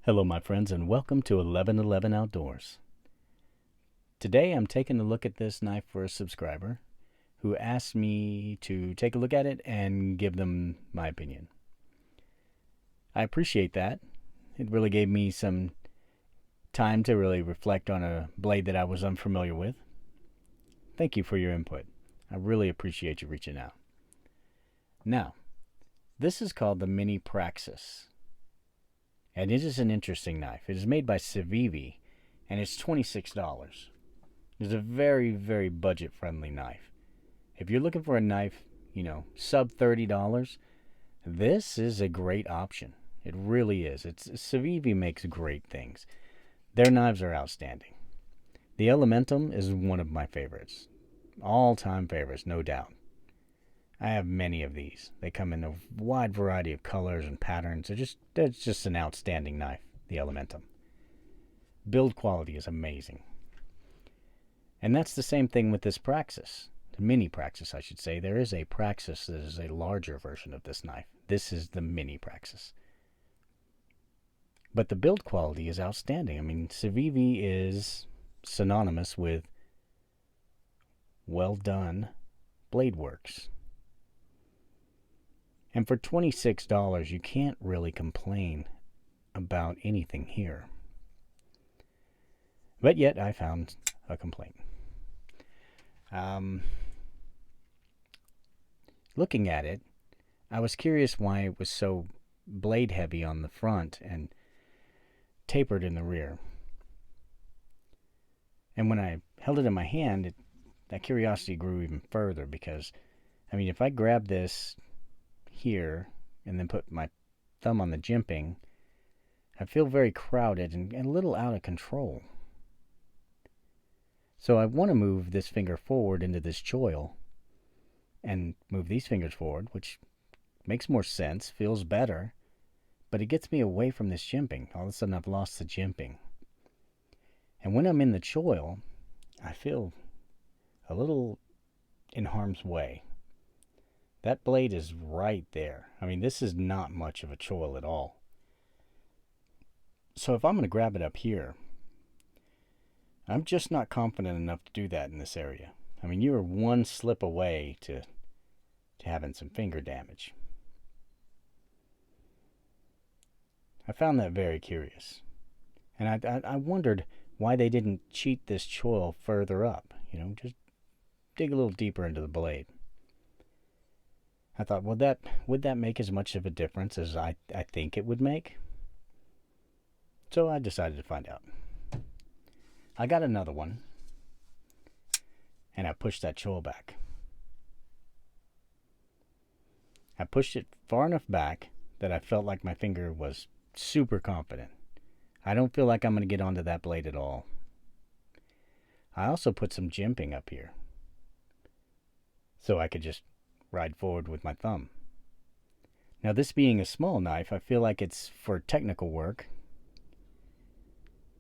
Hello, my friends, and welcome to 1111 Outdoors. Today I'm taking a look at this knife for a subscriber who asked me to take a look at it and give them my opinion. I appreciate that. It really gave me some time to really reflect on a blade that I was unfamiliar with. Thank you for your input. I really appreciate you reaching out. Now, this is called the Mini Praxis. And it is an interesting knife. It is made by Civivi, and it's $26. It's a very, very budget-friendly knife. If you're looking for a knife, sub $30, this is a great option. It really is. Civivi makes great things. Their knives are outstanding. The Elementum is one of my favorites. All-time favorites, no doubt. I have many of these. They come in a wide variety of colors and patterns. It's just an outstanding knife, the Elementum. Build quality is amazing. And that's the same thing with this Praxis. The Mini Praxis, I should say. There is a Praxis that is a larger version of this knife. This is the Mini Praxis. But the build quality is outstanding. I mean, Civivi is synonymous with well done blade works. And for $26, you can't really complain about anything here. But yet, I found a complaint. Looking at it, I was curious why it was so blade heavy on the front and tapered in the rear. And when I held it in my hand, that curiosity grew even further because, if I grab this here and then put my thumb on the jimping, I feel very crowded and a little out of control. So I want to move this finger forward into this choil and move these fingers forward, which makes more sense, feels better, but it gets me away from this jimping. All of a sudden I've lost the jimping. And when I'm in the choil, I feel a little in harm's way. That blade is right there. This is not much of a choil at all. So if I'm going to grab it up here, I'm just not confident enough to do that in this area. You are one slip away to having some finger damage. I found that very curious. And I wondered why they didn't cheat this choil further up. Just dig a little deeper into the blade. I thought, would that make as much of a difference as I think it would make? So I decided to find out. I got another one, and I pushed that choil back. I pushed it far enough back that I felt like my finger was super confident. I don't feel like I'm going to get onto that blade at all. I also put some jimping up here, so I could just ride forward with my thumb. Now, this being a small knife, I feel like it's for technical work,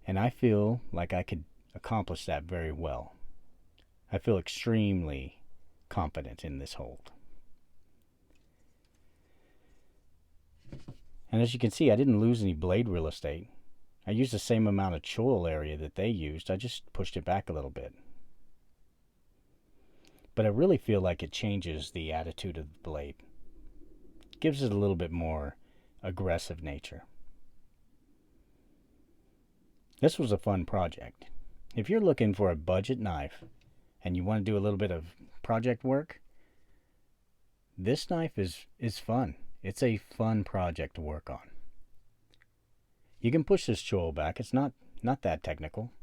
and I feel like I could accomplish that very well. I feel extremely confident in this hold. And as you can see, I didn't lose any blade real estate. I used the same amount of choil area that they used. I just pushed it back a little bit. But I really feel like it changes the attitude of the blade. It gives it a little bit more aggressive nature. This was a fun project. If you're looking for a budget knife and you want to do a little bit of project work, this knife is fun. It's a fun project to work on. You can push this choil back. It's not that technical.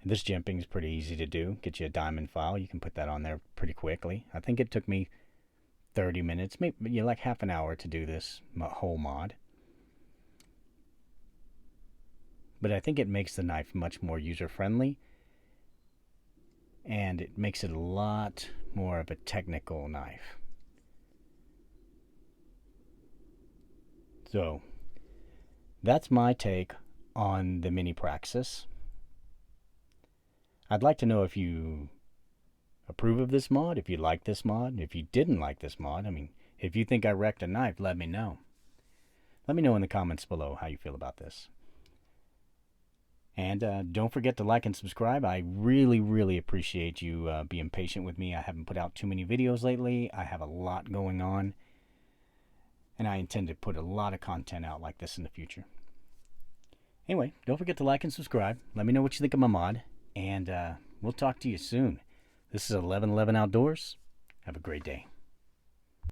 And this jimping is pretty easy to do. Get you a diamond file. You can put that on there pretty quickly. I think it took me 30 minutes, maybe like half an hour to do this whole mod. But I think it makes the knife much more user-friendly. And it makes it a lot more of a technical knife. So, that's my take on the Mini Praxis. I'd like to know if you approve of this mod, if you like this mod, if you didn't like this mod. If you think I wrecked a knife, let me know. Let me know in the comments below how you feel about this. And don't forget to like and subscribe. I really, really appreciate you being patient with me. I haven't put out too many videos lately. I have a lot going on. And I intend to put a lot of content out like this in the future. Anyway, don't forget to like and subscribe. Let me know what you think of my mod. And we'll talk to you soon. This is 1111 Outdoors. Have a great day.